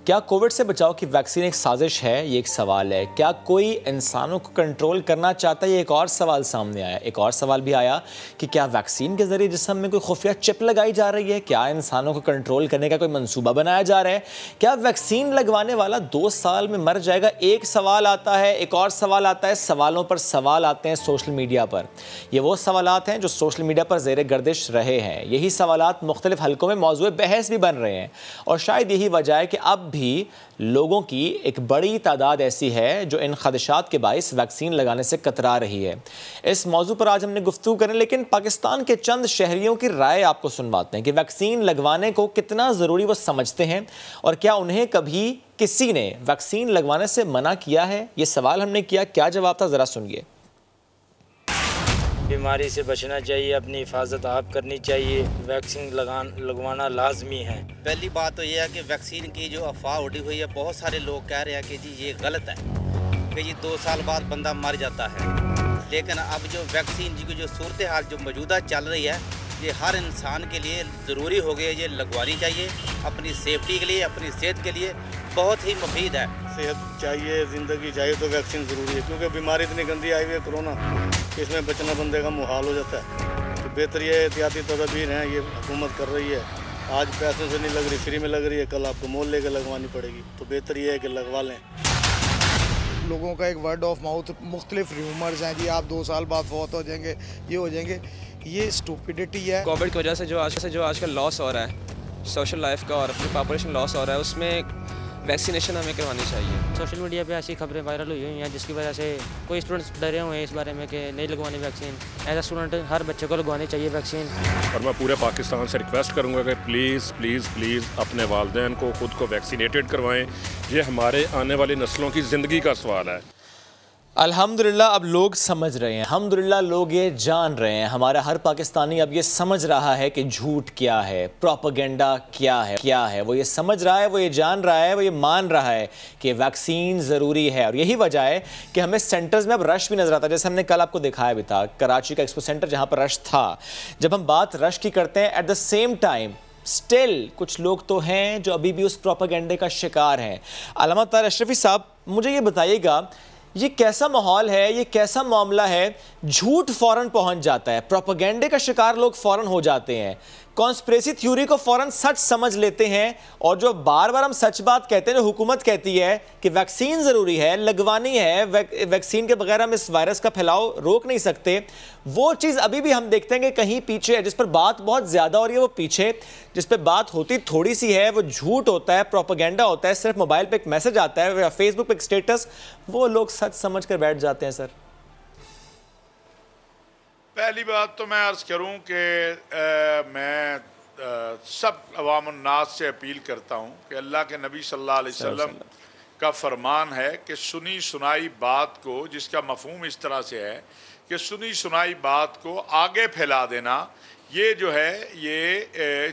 کیا کووڈ سے بچاؤ کی ویکسین ایک سازش ہے؟ یہ ایک سوال ہے۔ کیا کوئی انسانوں کو کنٹرول کرنا چاہتا ہے؟ یہ ایک اور سوال سامنے آیا۔ ایک اور سوال بھی آیا کہ کیا ویکسین کے ذریعے جسم میں کوئی خفیہ چپ لگائی جا رہی ہے؟ کیا انسانوں کو کنٹرول کرنے کا کوئی منصوبہ بنایا جا رہا ہے؟ کیا ویکسین لگوانے والا 2 سال میں مر جائے گا؟ ایک سوال آتا ہے، ایک اور سوال آتا ہے، سوالوں پر سوال آتے ہیں سوشل میڈیا پر۔ یہ وہ سوالات ہیں جو سوشل میڈیا پر زیر گردش رہے ہیں۔ یہی سوالات مختلف حلقوں میں موضوع بحث بھی بن رہے ہیں، اور شاید یہی وجہ ہے کہ اب بھی لوگوں کی ایک بڑی تعداد ایسی ہے جو ان خدشات کے باعث ویکسین لگانے سے کترا رہی ہے۔ اس موضوع پر آج ہم نے گفتگو کریں، لیکن پاکستان کے چند شہریوں کی رائے آپ کو سنواتے ہیں کہ ویکسین لگوانے کو کتنا ضروری وہ سمجھتے ہیں، اور کیا انہیں کبھی کسی نے ویکسین لگوانے سے منع کیا ہے؟ یہ سوال ہم نے کیا، کیا جواب تھا، ذرا سنیے۔ بیماری سے بچنا چاہیے، اپنی حفاظت آپ کرنی چاہیے، ویکسین لگوانا لازمی ہے۔ پہلی بات تو یہ ہے کہ ویکسین کی جو افواہ اڑی ہوئی ہے، بہت سارے لوگ کہہ رہے ہیں کہ جی یہ غلط ہے کہ یہ 2 سال بعد بندہ مر جاتا ہے، لیکن اب جو ویکسین کی جو صورتحال جو موجودہ چل رہی ہے، یہ ہر انسان کے لیے ضروری ہو گئی ہے، یہ لگوانی چاہیے اپنی سیفٹی کے لیے، اپنی صحت کے لیے بہت ہی مفید ہے۔ صحت چاہیے، زندگی چاہیے تو ویکسین ضروری ہے، کیونکہ بیماری اتنی گندی آئی ہوئی ہے کرونا، اس میں بچنا بندے کا محال ہو جاتا ہے۔ تو بہتر یہ احتیاطی تدابیر ہیں، یہ حکومت کر رہی ہے۔ آج پیسوں سے نہیں لگ رہی، فری میں لگ رہی ہے، کل آپ کو مول لے کے لگوانی پڑے گی، تو بہتر یہ ہے کہ لگوا لیں۔ لوگوں کا ایک ورڈ آف ماؤتھ، مختلف ریومرز ہیں، جی آپ 2 سال بعد فوت ہو جائیں گے، یہ ہو جائیں گے، یہ اسٹوپیڈیٹی ہے۔ کووڈ کی وجہ سے جو آج کل لاس ہو رہا ہے سوشل لائف کا اور اپنی پاپولیشن لاس ہو رہا ہے، اس میں ویکسینیشن ہمیں کروانی چاہیے۔ سوشل میڈیا پہ ایسی خبریں وائرل ہوئی ہوئی ہیں جس کی وجہ سے کوئی اسٹوڈنٹس ڈرے ہوئے ہیں اس بارے میں کہ نہیں لگوانی ویکسین۔ ایز اے اسٹوڈنٹ ہر بچے کو لگوانی چاہیے ویکسین۔ اور میں پورے پاکستان سے ریکویسٹ کروں گا کہ پلیز پلیز پلیز اپنے والدین کو خود کو ویکسینیٹڈ کروائیں۔ یہ ہمارے آنے والی نسلوں کی زندگی کا سوال ہے۔ الحمدللہ اب لوگ سمجھ رہے ہیں، الحمدللہ لوگ یہ جان رہے ہیں، ہمارا ہر پاکستانی اب یہ سمجھ رہا ہے کہ جھوٹ کیا ہے، پروپیگنڈا کیا ہے، وہ یہ سمجھ رہا ہے، وہ یہ جان رہا ہے، وہ یہ مان رہا ہے کہ ویکسین ضروری ہے۔ اور یہی وجہ ہے کہ ہمیں سینٹرز میں اب رش بھی نظر آتا ہے، جیسے ہم نے کل آپ کو دکھایا بھی تھا کراچی کا ایکسپو سینٹر جہاں پر رش تھا۔ جب ہم بات رش کی کرتے ہیں، at the same time still کچھ لوگ تو ہیں جو ابھی بھی اس پروپیگنڈے کا شکار ہیں۔ علامہ طاہر اشرفی صاحب، مجھے یہ بتائیے گا، یہ کیسا ماحول ہے، یہ کیسا معاملہ ہے؟ جھوٹ فوراً پہنچ جاتا ہے، پروپیگنڈے کا شکار لوگ فوراً ہو جاتے ہیں، کانسپریسی تھیوری کو فوراً سچ سمجھ لیتے ہیں، اور جو بار بار ہم سچ بات کہتے ہیں، جو حکومت کہتی ہے کہ ویکسین ضروری ہے، لگوانی ہے، ویکسین کے بغیر ہم اس وائرس کا پھیلاؤ روک نہیں سکتے، وہ چیز ابھی بھی ہم دیکھتے ہیں کہ کہیں پیچھے ہے، جس پر بات بہت زیادہ ہو رہی ہے وہ پیچھے، جس پہ بات ہوتی تھوڑی سی ہے وہ جھوٹ ہوتا ہے، پروپیگنڈا ہوتا ہے، صرف موبائل پہ ایک میسج آتا ہے یا فیس بک پہ ایک سٹیٹس، وہ لوگ سچ سمجھ کر بیٹھ جاتے ہیں۔ سر پہلی بات تو میں عرض کروں کہ میں سب عوام الناس سے اپیل کرتا ہوں کہ اللہ کے نبی صلی اللہ علیہ وسلم کا فرمان ہے کہ سنی سنائی بات کو، جس کا مفہوم اس طرح سے ہے کہ سنی سنائی بات کو آگے پھیلا دینا، یہ جو ہے یہ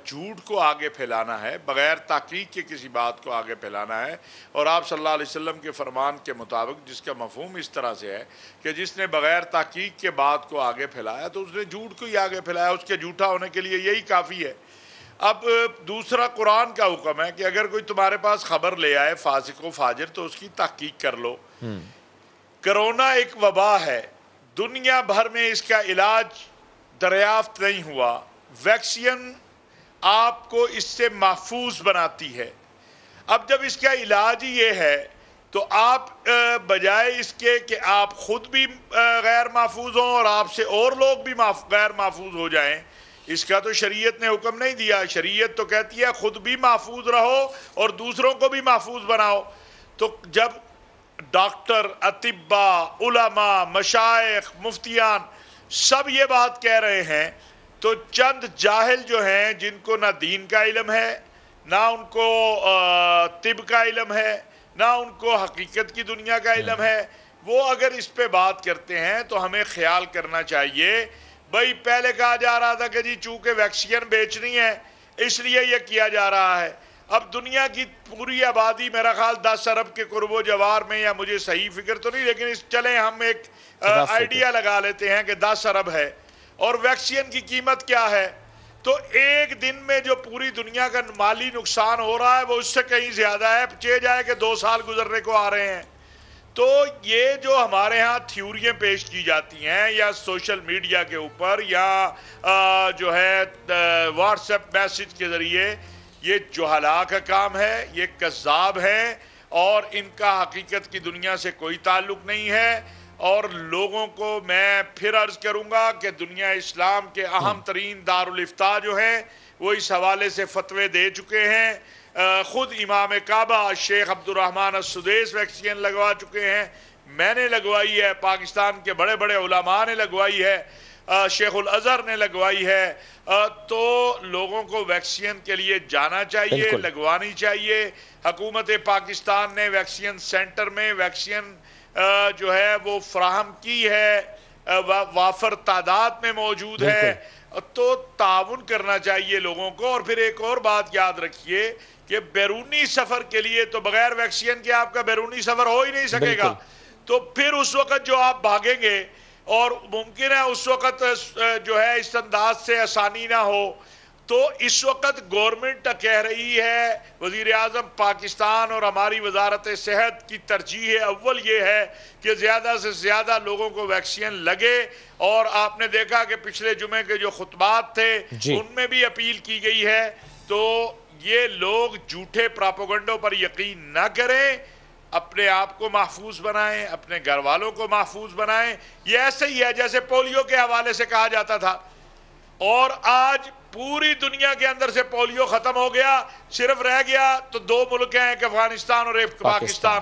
جھوٹ کو آگے پھیلانا ہے، بغیر تحقیق کے کسی بات کو آگے پھیلانا ہے۔ اور آپ صلی اللہ علیہ وسلم کے فرمان کے مطابق جس کا مفہوم اس طرح سے ہے کہ جس نے بغیر تحقیق کے بات کو آگے پھیلایا تو اس نے جھوٹ کو ہی آگے پھیلایا، اس کے جھوٹا ہونے کے لیے یہی کافی ہے۔ اب دوسرا، قرآن کا حکم ہے کہ اگر کوئی تمہارے پاس خبر لے آئے فاسق و فاجر تو اس کی تحقیق کر لو۔ کرونا ایک وبا ہے، دنیا بھر میں اس کا علاج دریافت نہیں ہوا، ویکسین آپ کو اس سے محفوظ بناتی ہے۔ اب جب اس کا علاج ہی یہ ہے تو آپ بجائے اس کے کہ آپ خود بھی غیر محفوظ ہوں اور آپ سے اور لوگ بھی غیر محفوظ ہو جائیں، اس کا تو شریعت نے حکم نہیں دیا۔ شریعت تو کہتی ہے خود بھی محفوظ رہو اور دوسروں کو بھی محفوظ بناؤ۔ تو جب ڈاکٹر، اطباء، علماء، مشائخ، مفتیان سب یہ بات کہہ رہے ہیں تو چند جاہل جو ہیں، جن کو نہ دین کا علم ہے، نہ ان کو طب کا علم ہے، نہ ان کو حقیقت کی دنیا کا علم ہے، وہ اگر اس پہ بات کرتے ہیں تو ہمیں خیال کرنا چاہیے۔ بھئی پہلے کہا جا رہا تھا کہ جی چونکہ ویکسین بیچنی ہے اس لیے یہ کیا جا رہا ہے۔ اب دنیا کی پوری آبادی میرا خیال 10 ارب کے قرب و جوار میں، یا مجھے صحیح فکر تو نہیں، لیکن چلیں ہم ایک آئیڈیا لگا لیتے ہیں کہ 10 ارب ہے، اور ویکسین کی قیمت کیا ہے؟ تو ایک دن میں جو پوری دنیا کا مالی نقصان ہو رہا ہے وہ اس سے کہیں زیادہ ہے، چہ جائے کہ 2 سال گزرنے کو آ رہے ہیں۔ تو یہ جو ہمارے ہاں تھیوریاں پیش کی جاتی ہیں یا سوشل میڈیا کے اوپر یا جو ہے واٹس ایپ میسج کے ذریعے، یہ جہلا کا کام ہے، یہ کذاب ہے اور ان کا حقیقت کی دنیا سے کوئی تعلق نہیں ہے۔ اور لوگوں کو میں پھر عرض کروں گا کہ دنیا اسلام کے اہم ترین دارالافتاء جو ہیں وہ اس حوالے سے فتوے دے چکے ہیں۔ خود امام کعبہ شیخ عبدالرحمن السدیس ویکسین لگوا چکے ہیں، میں نے لگوائی ہے، پاکستان کے بڑے بڑے علماء نے لگوائی ہے، شیخ الازہر نے لگوائی ہے۔ تو لوگوں کو ویکسین کے لیے جانا چاہیے، لگوانی چاہیے۔ حکومت پاکستان نے ویکسین سینٹر میں ویکسین جو ہے وہ فراہم کی ہے، وافر تعداد میں موجود ہے، تو تعاون کرنا چاہیے لوگوں کو۔ اور پھر ایک اور بات یاد رکھیے کہ بیرونی سفر کے لیے تو بغیر ویکسین کے آپ کا بیرونی سفر ہو ہی نہیں سکے گا۔ تو پھر اس وقت جو آپ بھاگیں گے اور ممکن ہے اس وقت جو ہے اس انداز سے آسانی نہ ہو، تو اس وقت گورنمنٹ کہہ رہی ہے، وزیر اعظم پاکستان اور ہماری وزارت صحت کی ترجیح اول یہ ہے کہ زیادہ سے زیادہ لوگوں کو ویکسین لگے۔ اور آپ نے دیکھا کہ پچھلے جمعے کے جو خطبات تھے ان میں بھی اپیل کی گئی ہے۔ تو یہ لوگ جھوٹے پراپیگنڈوں پر یقین نہ کریں، اپنے آپ کو محفوظ بنائیں، اپنے گھر والوں کو محفوظ بنائیں۔ یہ ایسے ہی ہے جیسے پولیو کے حوالے سے کہا جاتا تھا، اور آج پوری دنیا کے اندر سے پولیو ختم ہو گیا، صرف رہ گیا تو 2 ملک ہیں کہ افغانستان اور پاکستان۔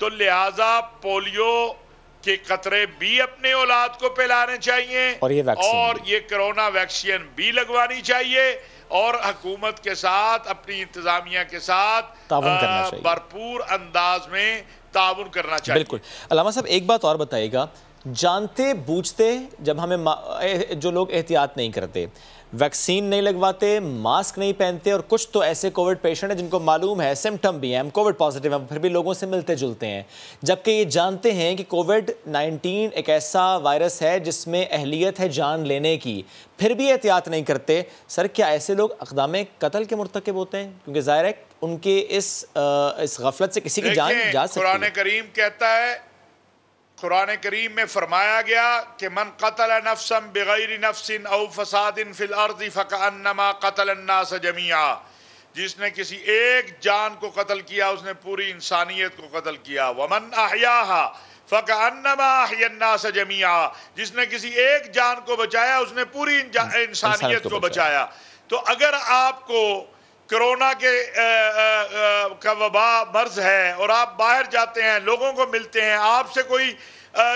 تو لہٰذا پولیو کے قطرے بھی اپنے اولاد کو پلانے چاہیے اور یہ کرونا ویکسین بھی لگوانی چاہیے، اور حکومت کے ساتھ اپنی انتظامیہ کے ساتھ بھرپور انداز میں تعاون کرنا چاہیے۔ بالکل علامہ صاحب، ایک بات اور بتائیے گا، جانتے بوجھتے جب ہمیں جو لوگ احتیاط نہیں کرتے، ویکسین نہیں لگواتے، ماسک نہیں پہنتے، اور کچھ تو ایسے کووڈ پیشنٹ ہیں جن کو معلوم ہے، سمٹم بھی ہیں، ہم کووڈ پازیٹیو ہیں، پھر بھی لوگوں سے ملتے جلتے ہیں، جبکہ یہ جانتے ہیں کہ کووڈ-19 ایک ایسا وائرس ہے جس میں اہلیت ہے جان لینے کی، پھر بھی احتیاط نہیں کرتے۔ سر، کیا ایسے لوگ اقدام قتل کے مرتکب ہوتے ہیں؟ کیونکہ ظاہر ہے ان کے اس غفلت سے کسی کی جان جا سکتی ہے۔ قرآن کریم کہتا ہے، قرآن کریم میں فرمایا گیا کہ من قتل نفسا بغیر نفس او فساد فی الارض فکأنما قتل الناس جميعا، جس نے کسی ایک جان کو قتل کیا اس نے پوری انسانیت کو قتل کیا۔ ومن احیاها فکأنما احیا الناس جميعا، جس نے کسی ایک جان کو بچایا اس نے پوری انسانیت کو بچایا۔ تو اگر آپ کو کرونا کا وبا مرض ہے اور آپ باہر جاتے ہیں، لوگوں کو ملتے ہیں، آپ سے کوئی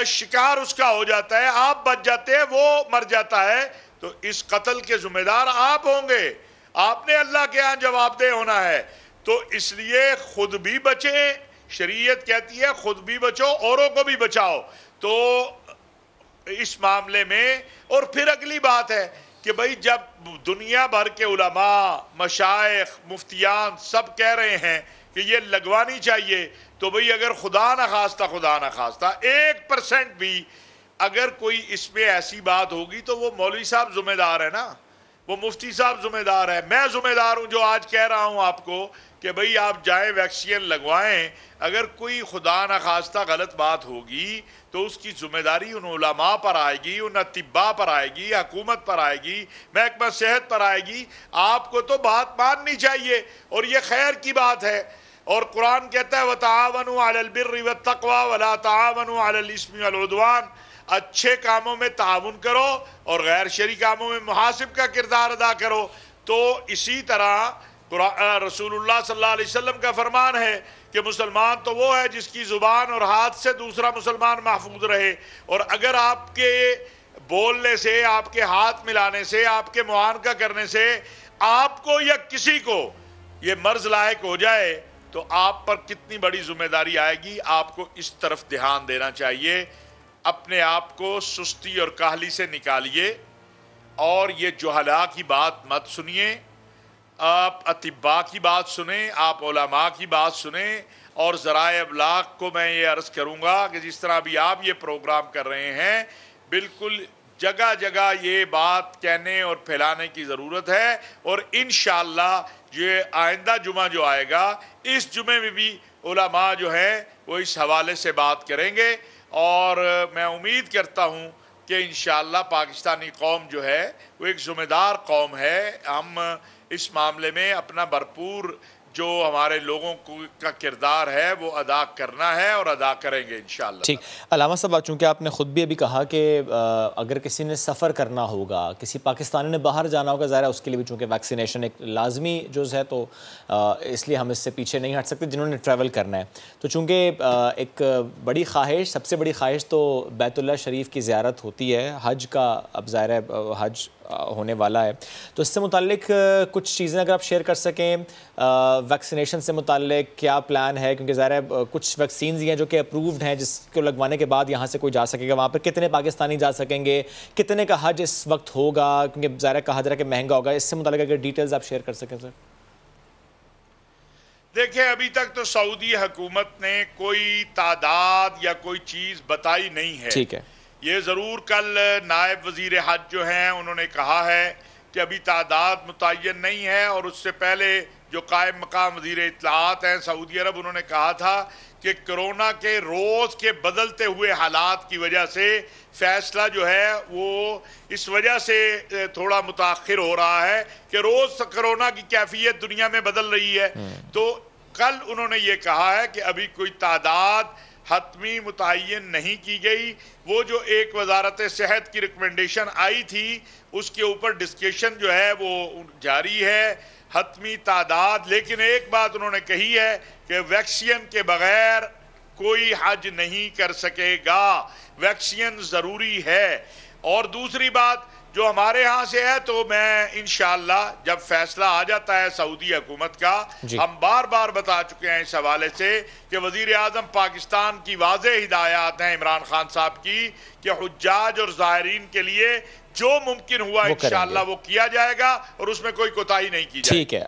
شکار اس کا ہو جاتا ہے، آپ بچ جاتے ہیں، وہ مر جاتا ہے، تو اس قتل کے ذمہ دار آپ ہوں گے، آپ نے اللہ کے ہاں جواب دہ ہونا ہے۔ تو اس لیے خود بھی بچیں، شریعت کہتی ہے خود بھی بچو، اوروں کو بھی بچاؤ۔ تو اس معاملے میں اور پھر اگلی بات ہے کہ بھئی جب دنیا بھر کے علماء، مشائخ، مفتیان سب کہہ رہے ہیں کہ یہ لگوانی چاہیے، تو بھئی اگر خدا نخواستہ 1% بھی اگر کوئی اس میں ایسی بات ہوگی تو وہ مولوی صاحب ذمہ دار ہے نا، وہ مفتی صاحب ذمہ دار ہے، میں ذمہ دار ہوں جو آج کہہ رہا ہوں آپ کو کہ بھئی آپ جائیں ویکسین لگوائیں۔ اگر کوئی خدا نخواستہ غلط بات ہوگی تو اس کی ذمہ داری ان علماء پر آئے گی، ان اطباء پر آئے گی، حکومت پر آئے گی، محکمہ صحت پر آئے گی۔ آپ کو تو بات ماننی چاہیے، اور یہ خیر کی بات ہے۔ اور قرآن کہتا ہے وَتَعَاوَنُوا عَلَى الْبِرِّ وَالتَّقْوَى وَلَا تَعَاوَنُوا عَلَى الْإِثْمِ وَالْعُدْوَانِ، اچھے کاموں میں تعاون کرو اور غیر شرعی کاموں میں محاسب کا کردار ادا کرو۔ تو اسی طرح رسول اللہ صلی اللہ علیہ وسلم کا فرمان ہے کہ مسلمان تو وہ ہے جس کی زبان اور ہاتھ سے دوسرا مسلمان محفوظ رہے، اور اگر آپ کے بولنے سے، آپ کے ہاتھ ملانے سے، آپ کے معانقہ کرنے سے آپ کو یا کسی کو یہ مرض لاحق ہو جائے تو آپ پر کتنی بڑی ذمہ داری آئے گی۔ آپ کو اس طرف دھیان دینا چاہیے، اپنے آپ کو سستی اور کاہلی سے نکالیے، اور یہ جہلا کی بات مت سنیے، آپ اطباء کی بات سنیں، آپ علماء کی بات سنیں۔ اور ذرائع ابلاغ کو میں یہ عرض کروں گا کہ جس طرح بھی آپ یہ پروگرام کر رہے ہیں، بالکل جگہ جگہ یہ بات کہنے اور پھیلانے کی ضرورت ہے، اور انشاءاللہ یہ آئندہ جمعہ جو آئے گا اس جمعے میں بھی علماء جو ہیں وہ اس حوالے سے بات کریں گے، اور میں امید کرتا ہوں کہ انشاءاللہ پاکستانی قوم جو ہے وہ ایک ذمہ دار قوم ہے۔ ہم اس معاملے میں اپنا بھرپور جو ہمارے لوگوں کا کردار ہے وہ ادا کرنا ہے اور ادا کریں گے انشاءاللہ۔ ٹھیک، علامہ صاحب چونکہ آپ نے خود بھی ابھی کہا کہ اگر کسی نے سفر کرنا ہوگا، کسی پاکستانی نے باہر جانا ہوگا، ظاہر ہے اس کے لیے بھی چونکہ ویکسینیشن ایک لازمی جز ہے، تو اس لیے ہم اس سے پیچھے نہیں ہٹ سکتے جنہوں نے ٹریول کرنا ہے۔ تو چونکہ ایک بڑی خواہش، سب سے بڑی خواہش تو بیت اللہ شریف کی زیارت ہوتی ہے، حج کا اب ظاہر ہے حج ہونے والا ہے، تو اس سے متعلق کچھ چیزیں اگر آپ شیئر کر سکیں، ویکسینیشن سے متعلق کیا پلان ہے؟ کیونکہ ظاہر ہے کچھ ویکسینز ہیں جو کہ اپرووڈ ہیں، جس کو لگوانے کے بعد یہاں سے کوئی جا سکے گا، وہاں پر کتنے پاکستانی جا سکیں گے، کتنے کا حج اس وقت ہوگا، کیونکہ ظاہر ہے کہا جا رہا ہے کہ مہنگا ہوگا، اس سے متعلق اگر ڈیٹیلز آپ شیئر کر سکیں سر۔ دیکھیں ابھی تک تو سعودی حکومت نے کوئی تعداد یا کوئی چیز بتائی نہیں ہے۔ ٹھیک ہے، یہ ضرور کل نائب وزیر حج جو ہیں انہوں نے کہا ہے کہ ابھی تعداد متعین نہیں ہے، اور اس سے پہلے جو قائم مقام وزیر اطلاعات ہیں سعودی عرب، انہوں نے کہا تھا کہ کرونا کے روز کے بدلتے ہوئے حالات کی وجہ سے فیصلہ جو ہے وہ اس وجہ سے تھوڑا متاخر ہو رہا ہے کہ روز کرونا کی کیفیت دنیا میں بدل رہی ہے۔ تو کل انہوں نے یہ کہا ہے کہ ابھی کوئی تعداد حتمی متعین نہیں کی گئی، وہ جو ایک وزارت صحت کی ریکمنڈیشن آئی تھی اس کے اوپر ڈسکشن جو ہے وہ جاری ہے، حتمی تعداد۔ لیکن ایک بات انہوں نے کہی ہے کہ ویکسین کے بغیر کوئی حج نہیں کر سکے گا، ویکسین ضروری ہے۔ اور دوسری بات جو ہمارے ہاں سے ہے، تو میں انشاءاللہ جب فیصلہ آ جاتا ہے سعودی حکومت کا، ہم بار بار بتا چکے ہیں اس حوالے سے کہ وزیر اعظم پاکستان کی واضح ہدایات ہیں عمران خان صاحب کی کہ حجاج اور زائرین کے لیے جو ممکن ہوا انشاءاللہ وہ کیا جائے گا، اور اس میں کوئی کوتاہی نہیں کی جائے گی۔ ٹھیک ہے۔